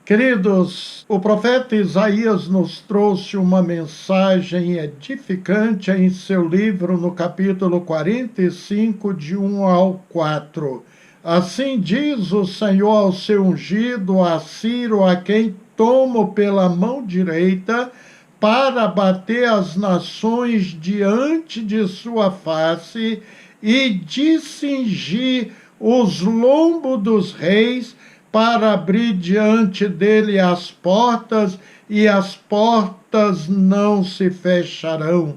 Queridos, o profeta Isaías nos trouxe uma mensagem edificante em seu livro, no capítulo 45, de 1 ao 4. Assim diz o Senhor ao seu ungido, a Ciro, a quem tomo pela mão direita, para bater as nações diante de sua face e de cingir os lombos dos reis, para abrir diante dele as portas, e as portas não se fecharão.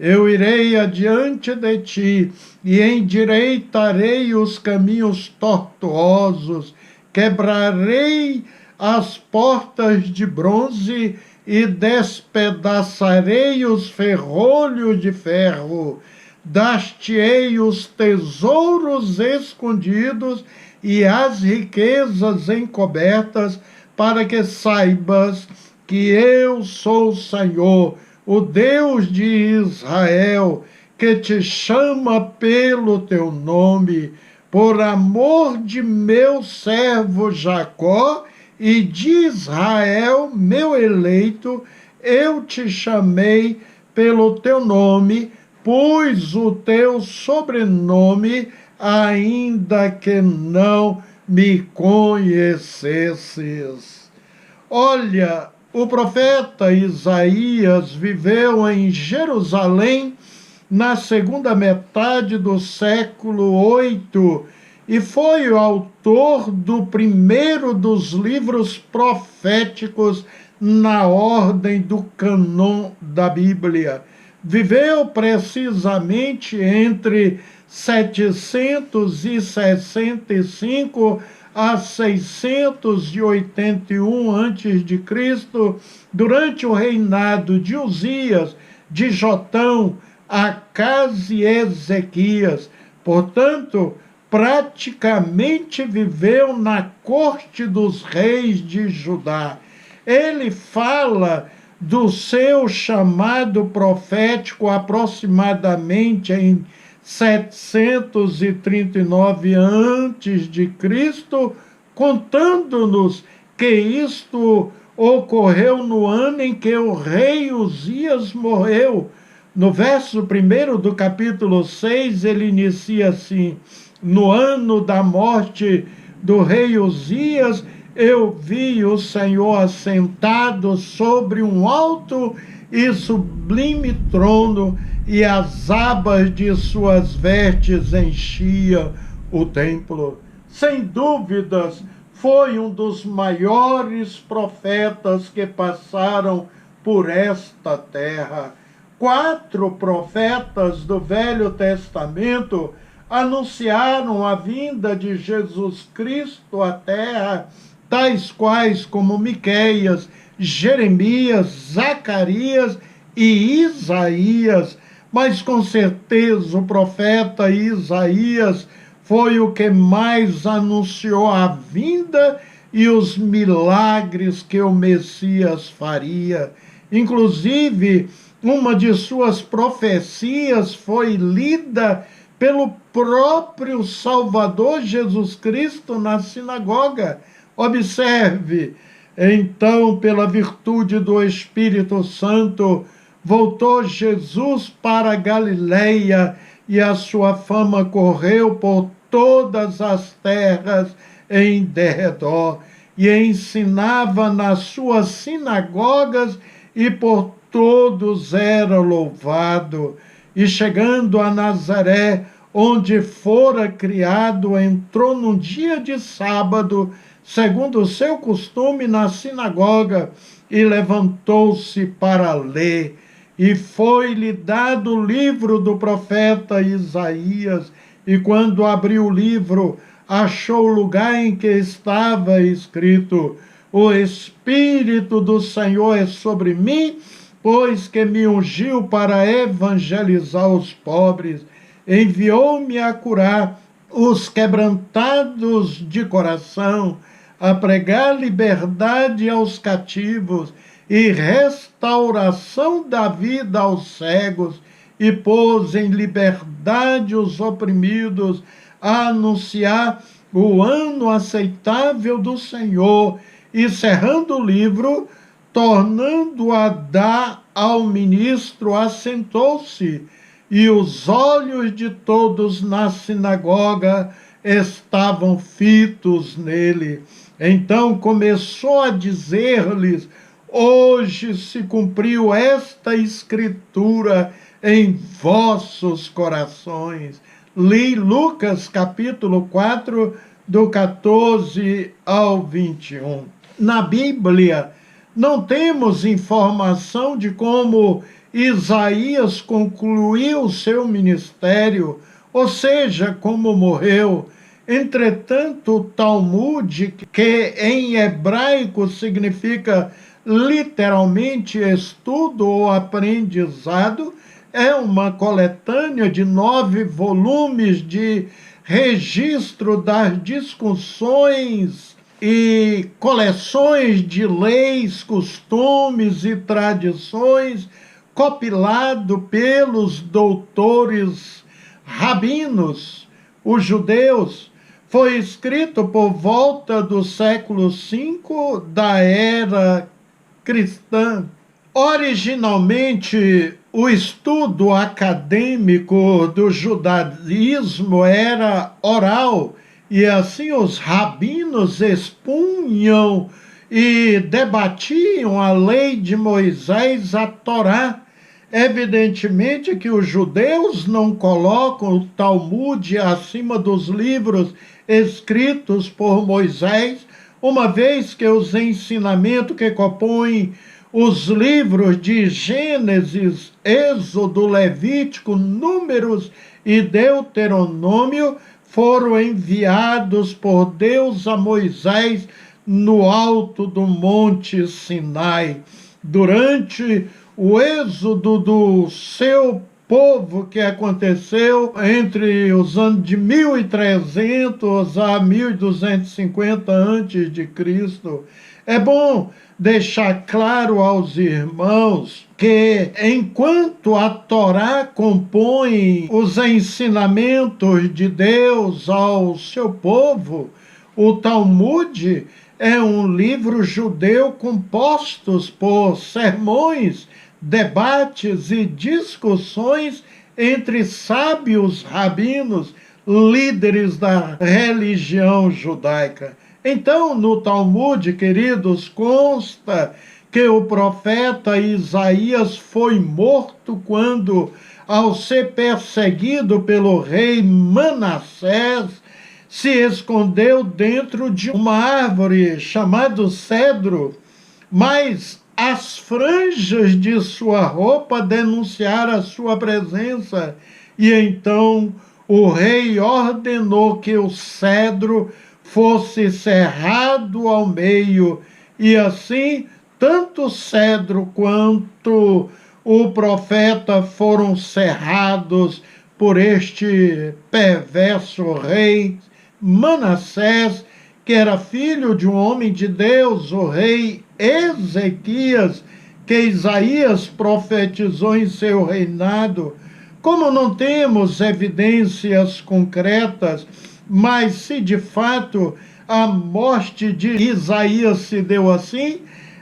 Eu irei adiante de ti, e endireitarei os caminhos tortuosos, quebrarei as portas de bronze, e despedaçarei os ferrolhos de ferro. Dar-te-ei os tesouros escondidos e as riquezas encobertas, para que saibas que eu sou o Senhor, o Deus de Israel, que te chama pelo teu nome, por amor de meu servo Jacó e de Israel, meu eleito. Eu te chamei pelo teu nome, pus o teu sobrenome, ainda que não me conhecesses. Olha, o profeta Isaías viveu em Jerusalém na segunda metade do século 8 e foi o autor do primeiro dos livros proféticos na ordem do cânon da Bíblia. Viveu precisamente entre 765 a 681 a.C., durante o reinado de Uzias, de Jotão, Acás e Ezequias. Portanto, praticamente viveu na corte dos reis de Judá. Ele fala do seu chamado profético aproximadamente em 739 a.C., contando-nos que isto ocorreu no ano em que o rei Uzias morreu. No verso 1 do capítulo 6, ele inicia assim: no ano da morte do rei Uzias, eu vi o Senhor assentado sobre um alto e sublime trono, e as abas de suas vestes enchiam o templo. Sem dúvidas, foi um dos maiores profetas que passaram por esta terra. 4 profetas do Velho Testamento anunciaram a vinda de Jesus Cristo à terra, tais quais como Miqueias, Jeremias, Zacarias e Isaías. Mas com certeza o profeta Isaías foi o que mais anunciou a vinda e os milagres que o Messias faria. Inclusive, uma de suas profecias foi lida pelo próprio Salvador Jesus Cristo na sinagoga. Observe: então, pela virtude do Espírito Santo, voltou Jesus para a Galileia, e a sua fama correu por todas as terras em derredor, e ensinava nas suas sinagogas, e por todos era louvado. E chegando a Nazaré, onde fora criado, entrou num dia de sábado, segundo o seu costume, na sinagoga, e levantou-se para ler. E foi-lhe dado o livro do profeta Isaías, e quando abriu o livro, achou o lugar em que estava escrito: o Espírito do Senhor é sobre mim, pois que me ungiu para evangelizar os pobres, enviou-me a curar os quebrantados de coração, a pregar liberdade aos cativos e restauração da vida aos cegos, e pôs em liberdade os oprimidos, a anunciar o ano aceitável do Senhor e, cerrando o livro, tornando a dar ao ministro, assentou-se, e os olhos de todos na sinagoga estavam fitos nele. Então começou a dizer-lhes: hoje se cumpriu esta escritura em vossos corações. Li Lucas capítulo 4, do 14 ao 21. Na Bíblia, não temos informação de como Isaías concluiu seu ministério, ou seja, como morreu. Entretanto, o Talmud, que em hebraico significa literalmente estudo ou aprendizado, é uma coletânea de 9 volumes de registro das discussões e coleções de leis, costumes e tradições, compilado pelos doutores rabinos, os judeus. Foi escrito por volta do século V da era cristã. Originalmente, o estudo acadêmico do judaísmo era oral, e assim os rabinos expunham e debatiam a lei de Moisés, a Torá. Evidentemente que os judeus não colocam o Talmud acima dos livros escritos por Moisés, uma vez que os ensinamentos que compõem os livros de Gênesis, Êxodo, Levítico, Números e Deuteronômio foram enviados por Deus a Moisés no alto do Monte Sinai. Durante o êxodo do seu povo, que aconteceu entre os anos de 1300 a 1250 a.C., é bom deixar claro aos irmãos que, enquanto a Torá compõe os ensinamentos de Deus ao seu povo, o Talmud é um livro judeu composto por sermões, debates e discussões entre sábios rabinos, líderes da religião judaica. Então, no Talmud, queridos, consta que o profeta Isaías foi morto quando, ao ser perseguido pelo rei Manassés, se escondeu dentro de uma árvore chamada cedro, mas as franjas de sua roupa denunciaram a sua presença, e então o rei ordenou que o cedro fosse cerrado ao meio, e assim tanto o cedro quanto o profeta foram cerrados por este perverso rei Manassés, que era filho de um homem de Deus, o rei Ezequias, que Isaías profetizou em seu reinado. Como não temos evidências concretas, mas se de fato a morte de Isaías se deu assim,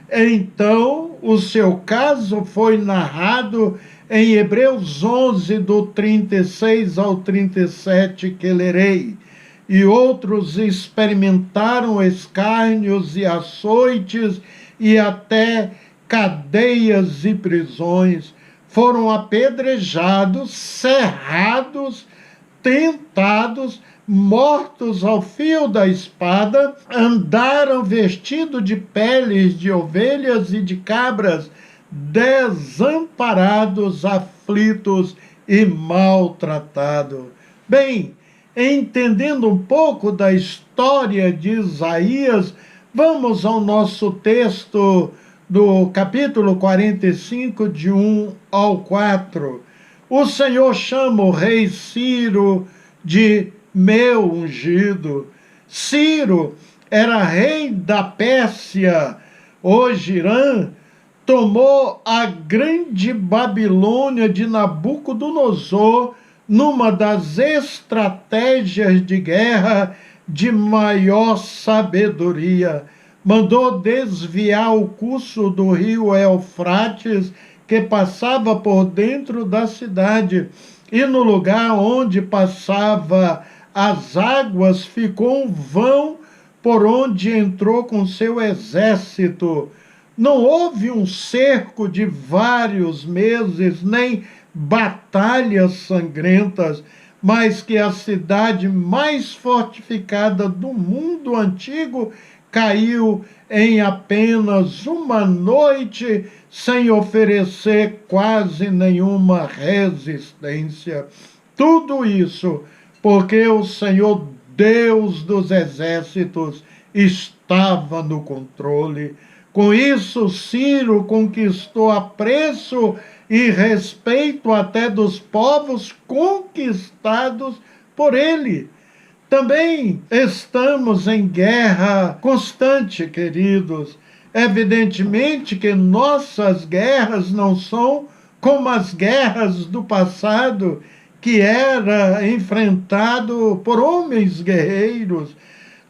então o seu caso foi narrado em Hebreus 11, do 36 ao 37, que lerei. E outros experimentaram escárnios e açoites e até cadeias e prisões. Foram apedrejados, cerrados, tentados, mortos ao fio da espada, andaram vestidos de peles de ovelhas e de cabras, desamparados, aflitos e maltratados. Bem, entendendo um pouco da história de Isaías, vamos ao nosso texto do capítulo 45, de 1 ao 4. O Senhor chama o rei Ciro de meu ungido. Ciro era rei da Pérsia, hoje Irã, tomou a grande Babilônia de Nabucodonosor numa das estratégias de guerra de maior sabedoria. mandou desviar o curso do rio Eufrates, que passava por dentro da cidade, e no lugar onde passava as águas ficou um vão por onde entrou com seu exército. Não houve um cerco de vários meses, nem batalhas sangrentas, mas que a cidade mais fortificada do mundo antigo caiu em apenas uma noite, sem oferecer quase nenhuma resistência. Tudo isso porque o Senhor Deus dos exércitos estava no controle. Com isso, Ciro conquistou apreço e respeito até dos povos conquistados por ele. Também estamos em guerra constante, queridos. Evidentemente que nossas guerras não são como as guerras do passado, que era enfrentado por homens guerreiros.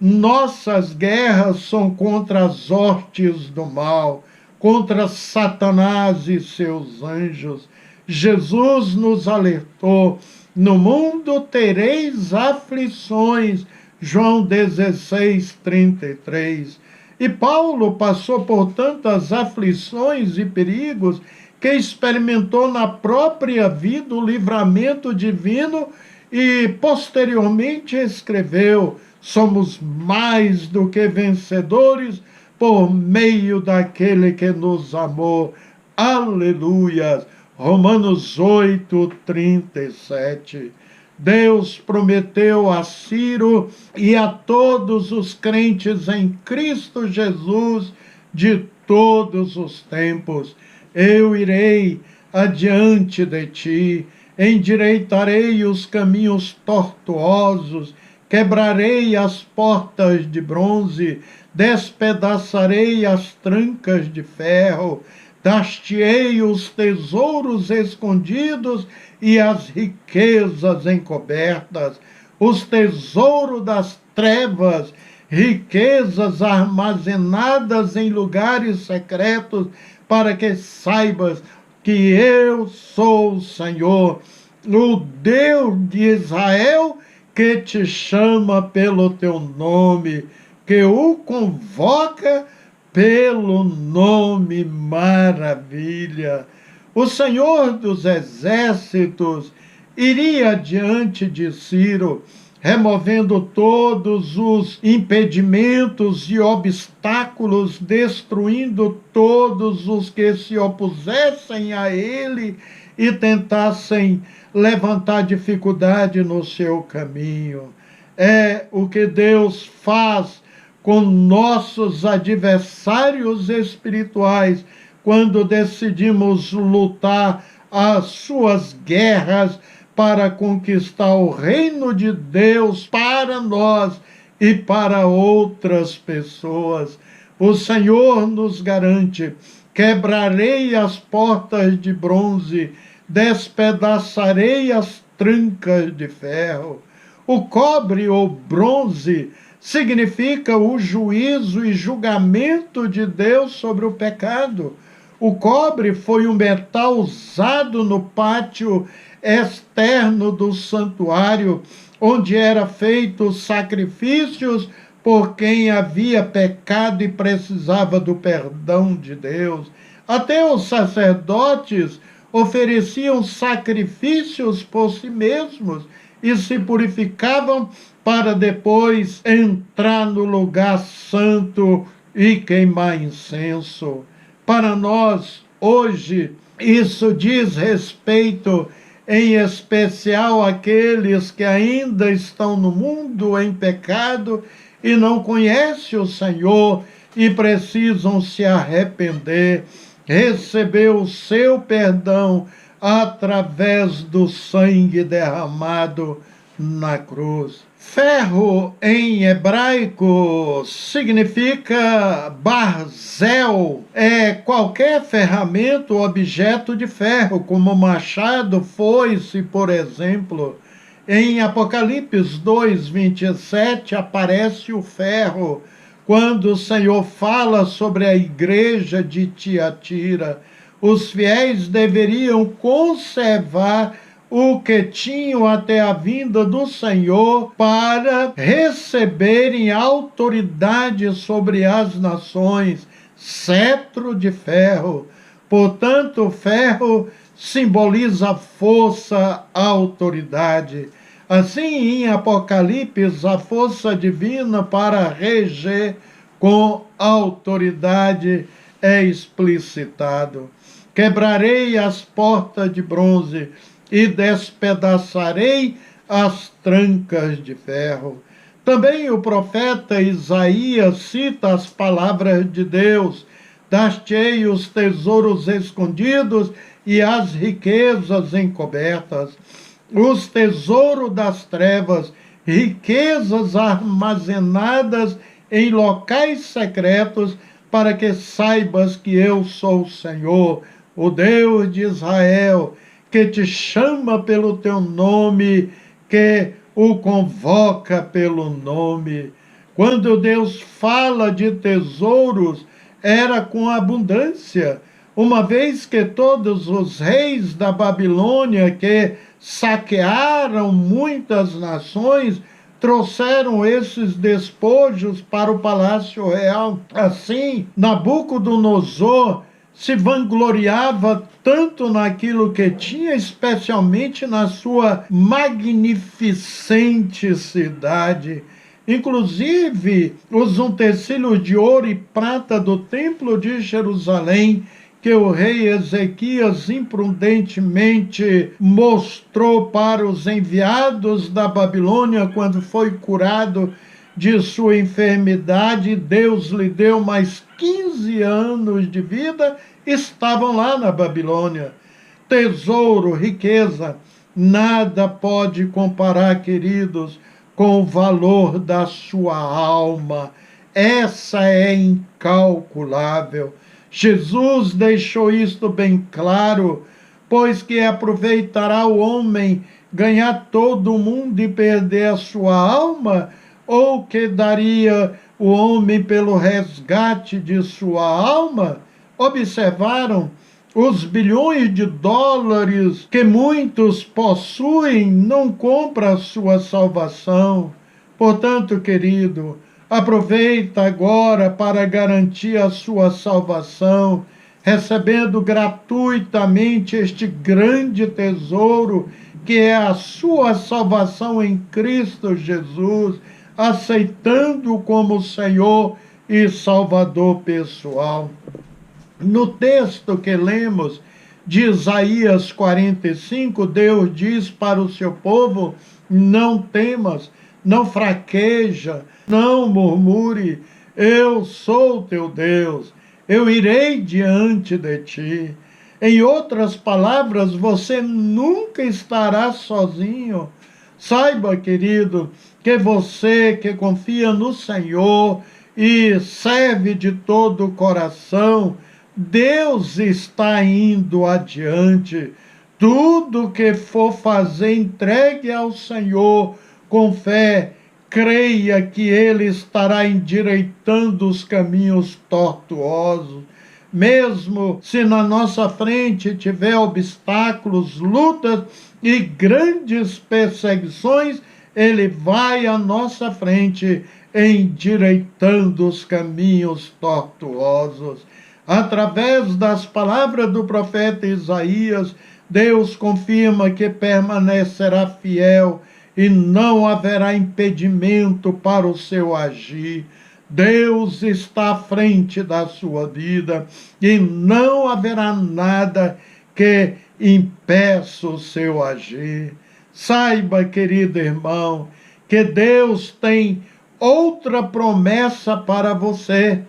Nossas guerras são contra as hostes do mal, contra Satanás e seus anjos. Jesus nos alertou: no mundo tereis aflições, João 16:33. E Paulo passou por tantas aflições e perigos que experimentou na própria vida o livramento divino e posteriormente escreveu: somos mais do que vencedores por meio daquele que nos amou. Aleluia! Romanos 8:37. Deus prometeu a Ciro e a todos os crentes em Cristo Jesus de todos os tempos: eu irei adiante de ti, endireitarei os caminhos tortuosos, quebrarei as portas de bronze, despedaçarei as trancas de ferro, dar-te-ei os tesouros escondidos e as riquezas encobertas, os tesouros das trevas, riquezas armazenadas em lugares secretos, para que saibas que eu sou o Senhor, o Deus de Israel, que te chama pelo teu nome, que o convoca pelo nome. Maravilha! O Senhor dos exércitos iria diante de Ciro, removendo todos os impedimentos e obstáculos, destruindo todos os que se opusessem a ele e tentassem levantar dificuldade no seu caminho. É o que Deus faz com nossos adversários espirituais quando decidimos lutar as suas guerras para conquistar o reino de Deus para nós e para outras pessoas. O Senhor nos garante: quebrarei as portas de bronze, despedaçarei as trancas de ferro. O cobre ou bronze significa o juízo e julgamento de Deus sobre o pecado. O cobre foi um metal usado no pátio externo do santuário, onde eram feitos sacrifícios por quem havia pecado e precisava do perdão de Deus. Até os sacerdotes ofereciam sacrifícios por si mesmos e se purificavam para depois entrar no lugar santo e queimar incenso. Para nós, hoje, isso diz respeito em especial àqueles que ainda estão no mundo em pecado e não conhecem o Senhor e precisam se arrepender, receber o seu perdão através do sangue derramado na cruz. Ferro em hebraico significa barzel, é qualquer ferramenta ou objeto de ferro, como machado, foice, por exemplo. Em Apocalipse 2:27 aparece o ferro quando o Senhor fala sobre a igreja de Tiatira. Os fiéis deveriam conservar o que tinham até a vinda do Senhor para receberem autoridade sobre as nações, cetro de ferro. Portanto, o ferro simboliza força, autoridade. Assim, em Apocalipse, a força divina para reger com autoridade é explicitado. Quebrarei as portas de bronze e despedaçarei as trancas de ferro. Também o profeta Isaías cita as palavras de Deus: dar-te-ei os tesouros escondidos e as riquezas encobertas, os tesouros das trevas, riquezas armazenadas em locais secretos, para que saibas que eu sou o Senhor, o Deus de Israel, que te chama pelo teu nome, que o convoca pelo nome. Quando Deus fala de tesouros, era com abundância, uma vez que todos os reis da Babilônia que saquearam muitas nações trouxeram esses despojos para o palácio real. Assim, Nabucodonosor se vangloriava tanto naquilo que tinha, especialmente na sua magnificente cidade. Inclusive, os utensílios de ouro e prata do templo de Jerusalém, que o rei Ezequias imprudentemente mostrou para os enviados da Babilônia quando foi curado de sua enfermidade, Deus lhe deu mais 15 anos de vida, estavam lá na Babilônia. Tesouro, riqueza, nada pode comparar, queridos, com o valor da sua alma. Essa é incalculável. Jesus deixou isto bem claro, pois que aproveitará o homem ganhar todo o mundo e perder a sua alma, ou que daria o homem pelo resgate de sua alma? Observaram? Os bilhões de dólares que muitos possuem não compram a sua salvação. Portanto, querido, aproveita agora para garantir a sua salvação, recebendo gratuitamente este grande tesouro, que é a sua salvação em Cristo Jesus, aceitando-o como Senhor e Salvador pessoal. No texto que lemos de Isaías 45, Deus diz para o seu povo: não temas, não fraqueja, não murmure, eu sou teu Deus, eu irei diante de ti. Em outras palavras, você nunca estará sozinho. Saiba, querido, que você que confia no Senhor e serve de todo o coração, Deus está indo adiante. Tudo que for fazer, entregue ao Senhor com fé. Creia que Ele estará endireitando os caminhos tortuosos. Mesmo se na nossa frente tiver obstáculos, lutas e grandes perseguições, Ele vai à nossa frente, endireitando os caminhos tortuosos. Através das palavras do profeta Isaías, Deus confirma que permanecerá fiel e não haverá impedimento para o seu agir. Deus está à frente da sua vida e não haverá nada que impeça o seu agir. Saiba, querido irmão, que Deus tem outra promessa para você.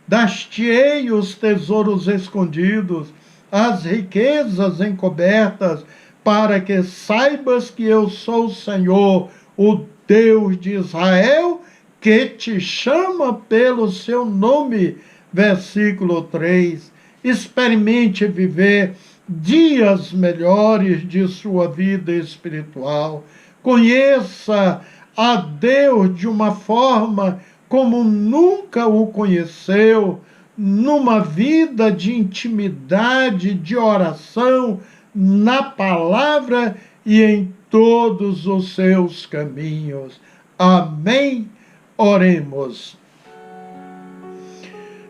Dar-te-ei os tesouros escondidos, as riquezas encobertas, para que saibas que eu sou o Senhor, o Deus de Israel, que te chama pelo seu nome. Versículo 3. Experimente viver dias melhores de sua vida espiritual. Conheça a Deus de uma forma como nunca o conheceu, numa vida de intimidade, de oração, na palavra e em todos os seus caminhos. Amém. Oremos.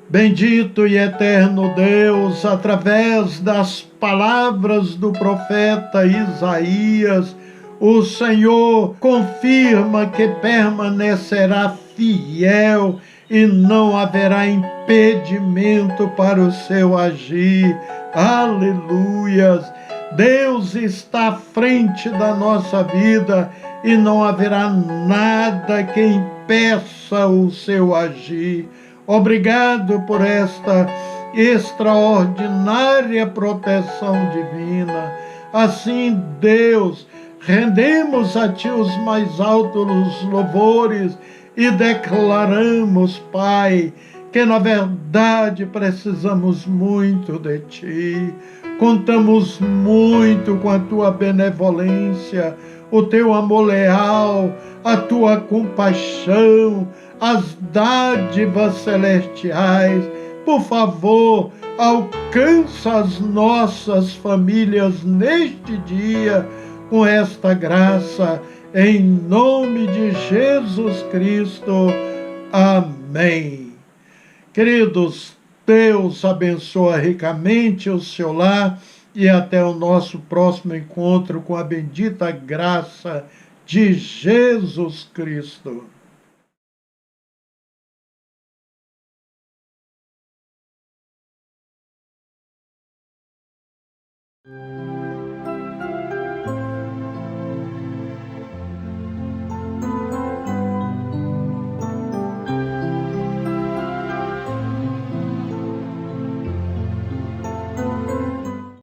Bendito e eterno Deus, através das palavras do profeta Isaías, o Senhor confirma que permanecerá fiel e não haverá impedimento para o seu agir. Aleluias! Deus está à frente da nossa vida e não haverá nada que impeça o seu agir. Obrigado por esta extraordinária proteção divina. Assim, Deus, rendemos a Ti os mais altos louvores e declaramos, Pai, que na verdade precisamos muito de Ti. Contamos muito com a Tua benevolência, o Teu amor leal, a Tua compaixão, as dádivas celestiais. Por favor, alcança as nossas famílias neste dia com esta graça, em nome de Jesus Cristo. Amém. Queridos, Deus abençoa ricamente o seu lar e até o nosso próximo encontro com a bendita graça de Jesus Cristo.